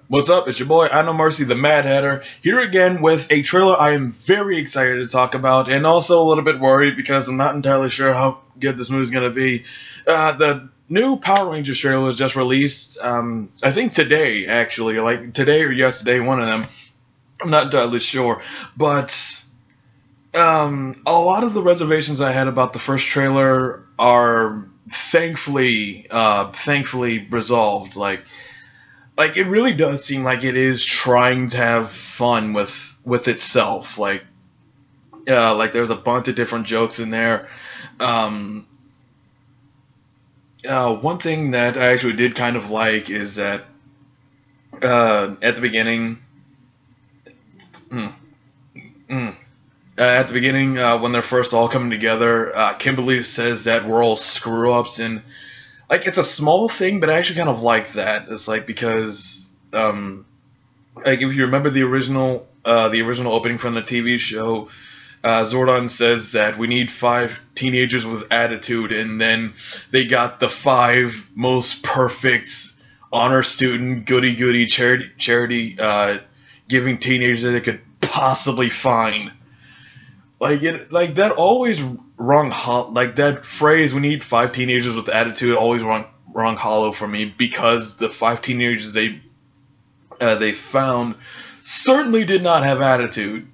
What's up? It's your boy, I Know Mercy, the Mad Hatter, here again with a trailer I am very excited to talk about, and also a little bit worried because I'm not entirely sure how good this movie's going to be. The new Power Rangers trailer was just released, I think today, actually, like today or yesterday, one of them. I'm not entirely sure, but a lot of the reservations I had about the first trailer are thankfully resolved. Like it really does seem like it is trying to have fun with itself. Like there's a bunch of different jokes in there. Um, One thing that I actually did kind of like is that at the beginning, mm, mm, at the beginning when they're first all coming together, Kimberly says that we're all screw ups, and like it's a small thing, but I actually kind of like that. It's like because like if you remember the original opening from the TV show, Zordon says that we need five teenagers with attitude, and then they got the five most perfect honor student goody charity giving teenagers that they could possibly find. Like that always like that phrase, we need five teenagers with attitude, always wrong hollow for me, because the five teenagers they found certainly did not have attitude.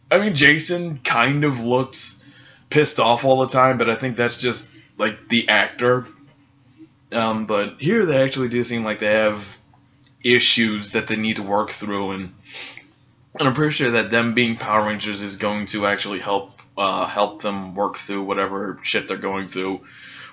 I mean, Jason kind of looked pissed off all the time, but I think that's just like the actor. But here they actually do seem like they have issues that they need to work through, and I'm pretty sure that them being Power Rangers is going to actually help them work through whatever shit they're going through,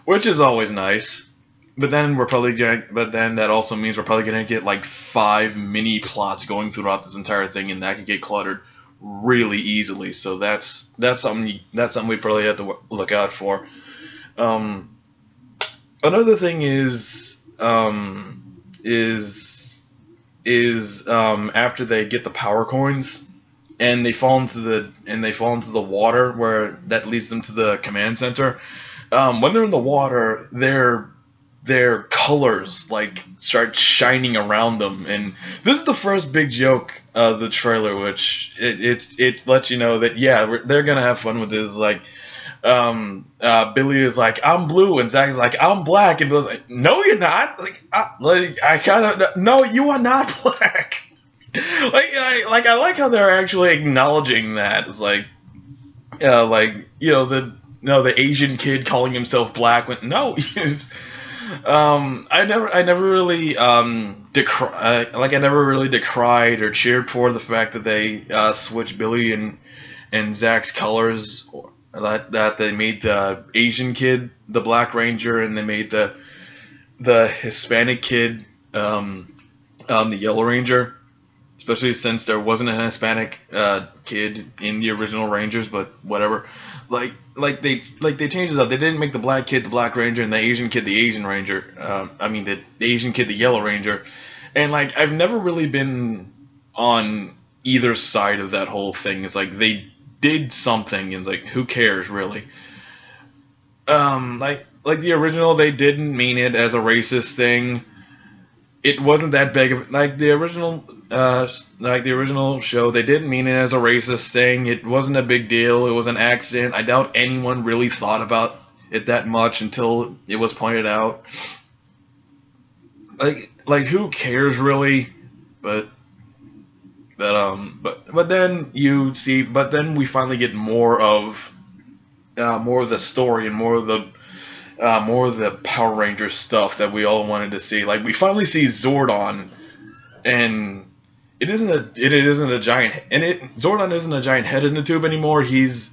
which is always nice. But then that also means we're probably gonna get like five mini plots going throughout this entire thing, and that could get cluttered really easily. So that's something we probably have to look out for. Um, Another thing is after they get the power coins and they fall into the water where that leads them to the command center. When they're in the water, their colors like start shining around them, and this is the first big joke of the trailer, which it lets you know that yeah, they're gonna have fun with this. Like Billy is like, I'm blue, and Zach is like, I'm black, and Bill's like, no, you're not. I kind of, no, you are not black. I like how they're actually acknowledging that. It's like, the Asian kid calling himself black. When no, I never really I never really decried or cheered for the fact that they switched Billy and Zach's colors. That they made the Asian kid the Black Ranger, and they made the Hispanic kid the Yellow Ranger. Especially since there wasn't an Hispanic kid in the original Rangers, but whatever. They changed it up. They didn't make the black kid the Black Ranger and the Asian kid the Asian Ranger. The Asian kid the Yellow Ranger. And like I've never really been on either side of that whole thing. It's like they did something, and it's like who cares really? Like the original, they didn't mean it as a racist thing. It wasn't that big of like the original show. They didn't mean it as a racist thing. It wasn't a big deal. It was an accident. I doubt anyone really thought about it that much until it was pointed out. Like who cares really? But then we finally get more of the story and more of the Power Ranger stuff that we all wanted to see. Like we finally see Zordon, and Zordon isn't a giant head in the tube anymore. He's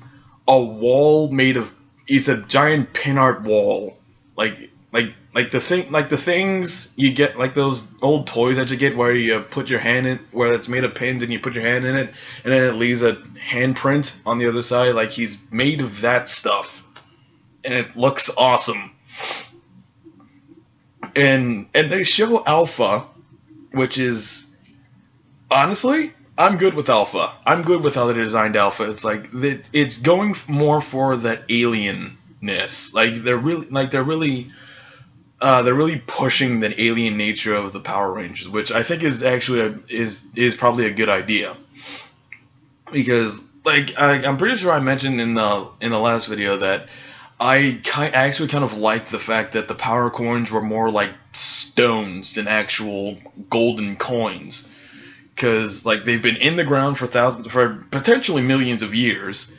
a wall made of. It's a giant pin art wall, like the things you get, like those old toys that you get where you put your hand in, where it's made of pins and you put your hand in it, and then it leaves a handprint on the other side. Like he's made of that stuff, and it looks awesome. And they show Alpha, which is honestly, I'm good with Alpha. I'm good with how they designed Alpha. It's like it's going more for that alienness. Like they're really they're really pushing the alien nature of the Power Rangers, which I think is actually is probably a good idea, because like I'm pretty sure I mentioned in the last video that actually kind of like the fact that the power coins were more like stones than actual golden coins, because like they've been in the ground for potentially millions of years.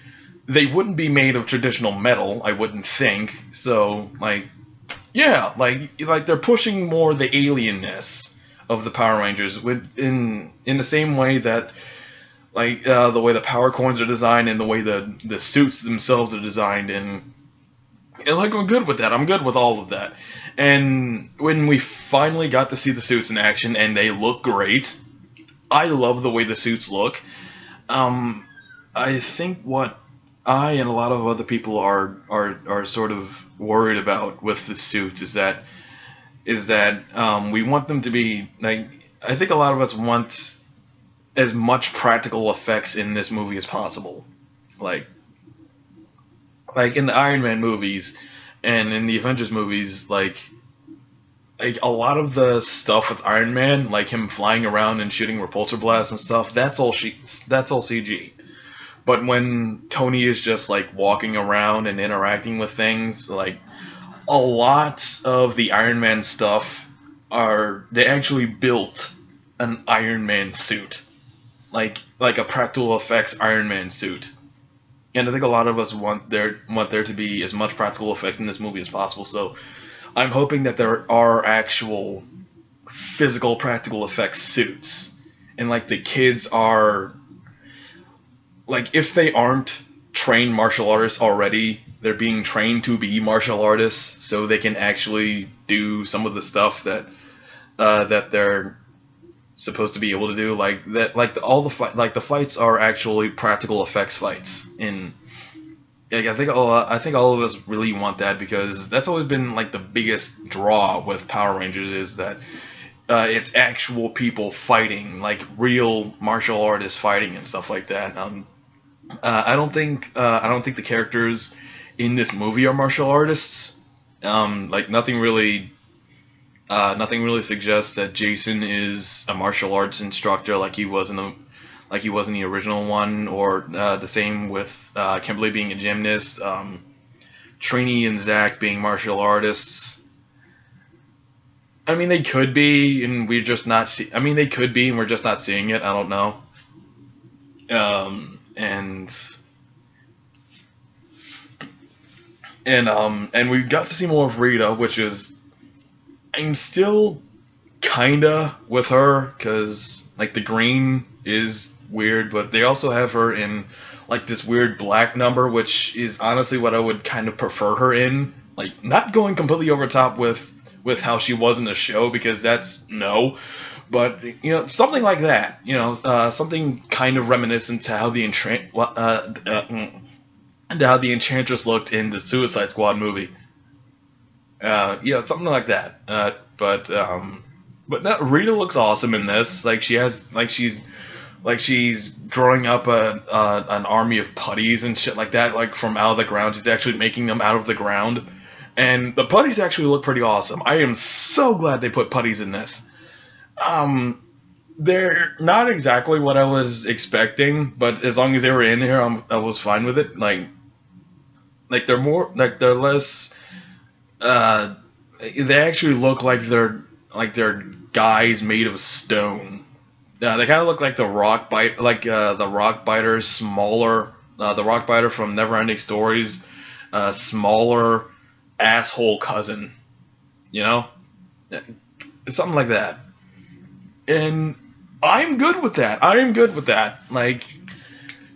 They wouldn't be made of traditional metal, I wouldn't think. So like, yeah, like they're pushing more the alienness of the Power Rangers in the same way that like the way the power coins are designed and the way the suits themselves are designed, and like I'm good with that. I'm good with all of that. And when we finally got to see the suits in action and they look great, I love the way the suits look. I think what I and a lot of other people are sort of worried about with the suits is that we want them to be like, I think a lot of us want as much practical effects in this movie as possible. Like in the Iron Man movies and in the Avengers movies, like a lot of the stuff with Iron Man, like him flying around and shooting repulsor blasts and stuff, that's all CG. But when Tony is just like walking around and interacting with things, like a lot of the Iron Man stuff they actually built an Iron Man suit, like a practical effects Iron Man suit. And I think a lot of us want there to be as much practical effects in this movie as possible. So I'm hoping that there are actual physical practical effects suits, and like the kids are, like, if they aren't trained martial artists already, they're being trained to be martial artists, so they can actually do some of the stuff that that they're supposed to be able to do. Like that, all the fights are actually practical effects fights. And like, I think all of us really want that, because that's always been like the biggest draw with Power Rangers, is that it's actual people fighting, like real martial artists fighting and stuff like that. I don't think the characters in this movie are martial artists. Like nothing really suggests that Jason is a martial arts instructor like he was in the original one, or the same with Kimberly being a gymnast, Trini and Zach being martial artists. I mean, they could be, and we're just not. They could be, and we're just not seeing it. I don't know. And we got to see more of Rita, which is, I'm still kinda with her, because like the green is weird, but they also have her in like this weird black number, which is honestly what I would kind of prefer her in. Like, not going completely over top with how she was in the show, because that's no. But something like that, something kind of reminiscent to how the Enchantress looked in the Suicide Squad movie. Something like that. But Rita looks awesome in this. Like she's growing up an army of putties and shit like that, like from out of the ground. She's actually making them out of the ground, and the putties actually look pretty awesome. I am so glad they put putties in this. They're not exactly what I was expecting, but as long as they were in here, I was fine with it. Like they're less. They actually look like they're guys made of stone. They kind of look like the Rock Biter's smaller. The Rock Biter from Neverending Stories, smaller asshole cousin. Something like that. And I'm good with that. Like,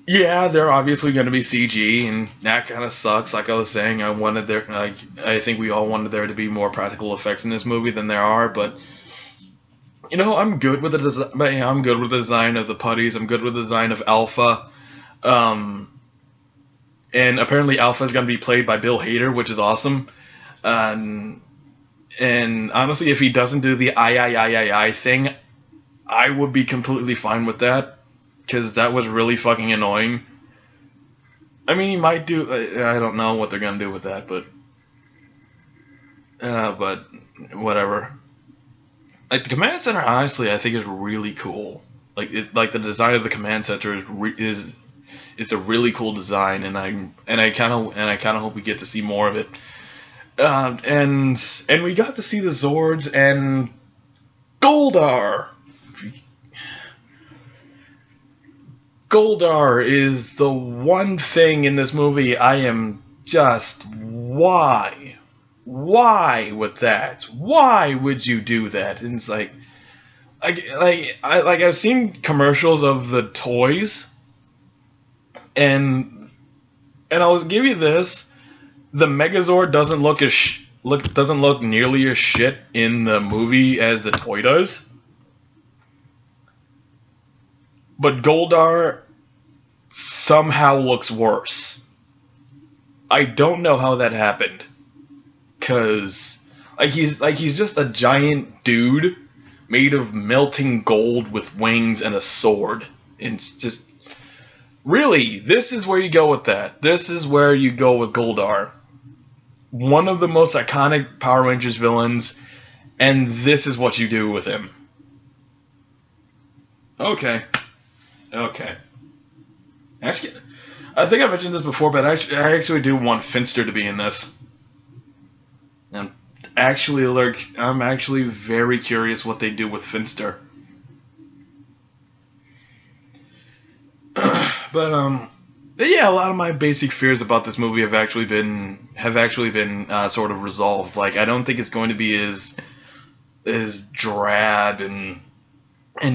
yeah, they're obviously going to be CG, and that kind of sucks. Like I was saying, I think we all wanted there to be more practical effects in this movie than there are. But I'm good with the design. I'm good with the design of the putties. I'm good with the design of Alpha. And apparently Alpha is going to be played by Bill Hader, which is awesome. And honestly, if he doesn't do the I thing, I would be completely fine with that, because that was really fucking annoying. I mean, he might do. I don't know what they're gonna do with that, but whatever. Like the command center, honestly, I think is really cool. Like the design of the command center is it's a really cool design, and I kind of hope we get to see more of it. And we got to see the Zords and Goldar. Goldar is the one thing in this movie I am just why? Why with that? Why would you do that? And it's I've seen commercials of the toys, and I'll give you this: the Megazord doesn't look nearly as shit in the movie as the toy does. But Goldar somehow looks worse. I don't know how that happened, cause he's just a giant dude made of melting gold with wings and a sword. It's just really, this is where you go with that. This is where you go with Goldar, one of the most iconic Power Rangers villains, and this is what you do with him. Okay. Actually, I think I mentioned this before, but I actually do want Finster to be in this. I'm actually very curious what they do with Finster. But yeah, a lot of my basic fears about this movie have actually been sort of resolved. Like, I don't think it's going to be as drab and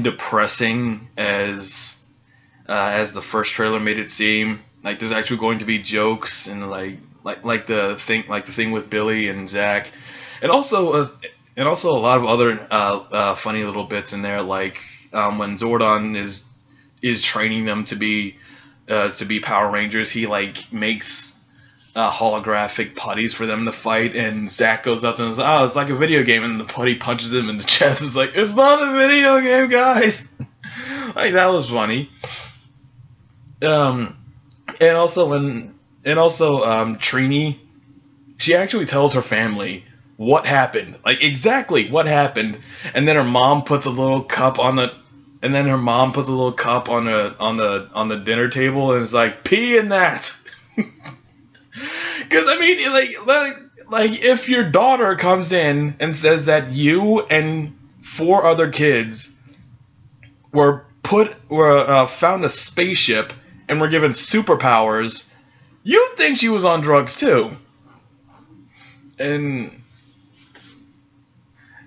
depressing as the first trailer made it seem. Like, there's actually going to be jokes and like the thing with Billy and Zach, and also a lot of other funny little bits in there, like when Zordon is training them to be Power Rangers. He makes holographic putties for them to fight, and Zach goes up to him and says, "Oh, it's like a video game," and the putty punches him in the chest. It's like, it's not a video game, guys. Like, that was funny. And also Trini, she actually tells her family what happened, like exactly what happened, and then her mom puts a little cup on the dinner table, and it's like, pee in that. Because I mean, like if your daughter comes in and says that you and 4 other kids were found a spaceship and were given superpowers, you'd think she was on drugs too. And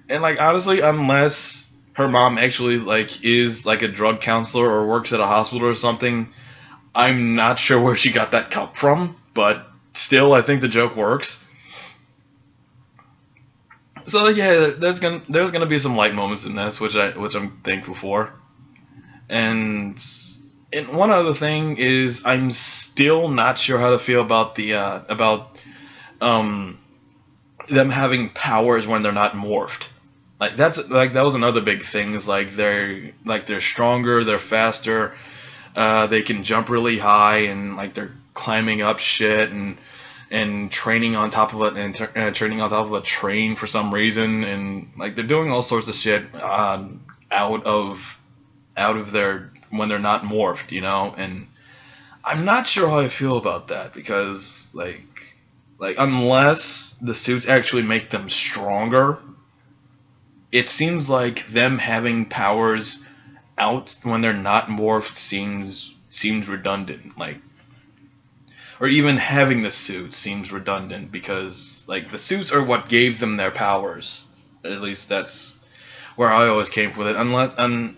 like, honestly, unless her mom actually is a drug counselor or works at a hospital or something, I'm not sure where she got that cup from, but still, I think the joke works. So yeah, there's gonna be some light moments in this, which I'm thankful for. And one other thing is, I'm still not sure how to feel about them having powers when they're not morphed. That was another big thing. Is they're stronger, they're faster, they can jump really high, and they're climbing up shit and training on top of it, and training on top of a train for some reason, and they're doing all sorts of shit out of their, when they're not morphed, and I'm not sure how I feel about that, because unless the suits actually make them stronger, it seems like them having powers out when they're not morphed seems redundant. Or even having the suits seems redundant, because the suits are what gave them their powers. At least that's where I always came with it,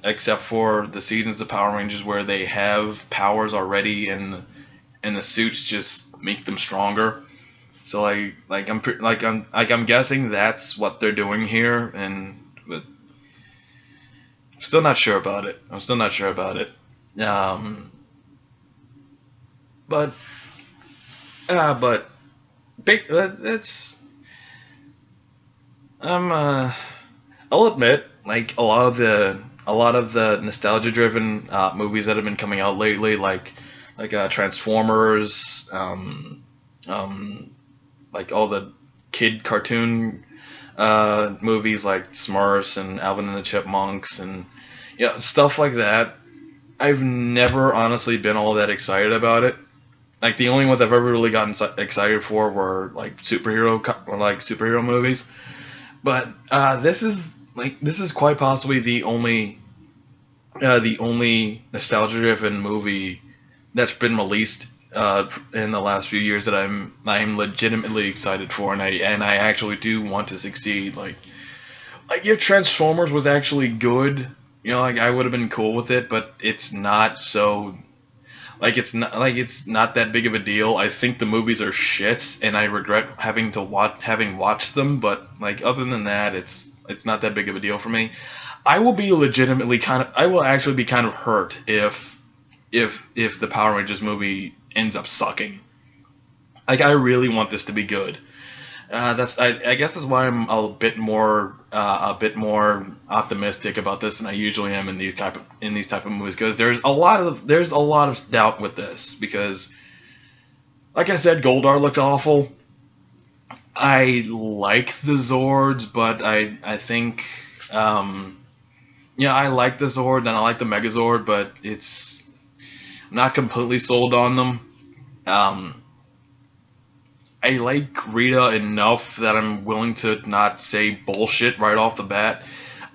except for the seasons of Power Rangers where they have powers already, and the suits just make them stronger. So I'm guessing that's what they're doing here, but I'm still not sure about it. But it's I'll admit, a lot of the nostalgia-driven movies that have been coming out lately, like Transformers, all the kid cartoon movies like Smurfs and Alvin and the Chipmunks and yeah, stuff like that. I've never honestly been all that excited about it. Like the only ones I've ever really gotten excited for were like superhero movies. But this is quite possibly the only nostalgia-driven movie that's been released in the last few years that I'm legitimately excited for, and I actually do want to succeed. Like if Transformers was actually good, you know, like I would have been cool with it, but it's not so. Like it's not that big of a deal. I think the movies are shits, and I regret having watched them. But like other than that, it's not that big of a deal for me. I will actually be kind of hurt if the Power Rangers movie ends up sucking. Like I really want this to be good. I guess that's why I'm a bit more optimistic about this than I usually am in these type of movies, because there's a lot of doubt with this, because like I said, Goldar looks awful. I like the Zords, but I think yeah, I like the Zord and I like the Megazord, but it's I'm not completely sold on them. Um, I like Rita enough that I'm willing to not say bullshit right off the bat.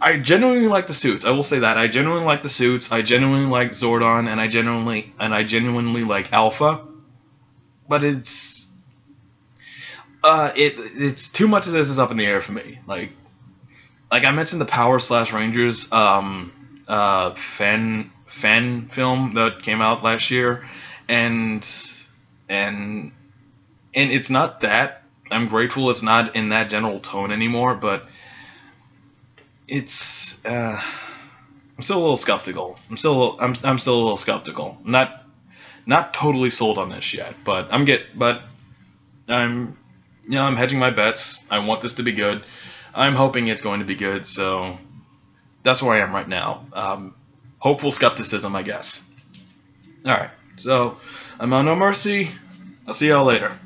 I genuinely like the suits. I will say that I genuinely like the suits. I genuinely like Zordon, and I genuinely like Alpha. But it's too much of this is up in the air for me. Like I mentioned, the Power slash Rangers fan film that came out last year, and and and it's not that. I'm grateful it's not in that general tone anymore, but it's I'm still a little skeptical. I'm still a little skeptical. Not totally sold on this yet, but I'm I'm hedging my bets. I want this to be good. I'm hoping it's going to be good, so that's where I am right now. Hopeful skepticism, I guess. Alright, so I'm on No Mercy. I'll see y'all later.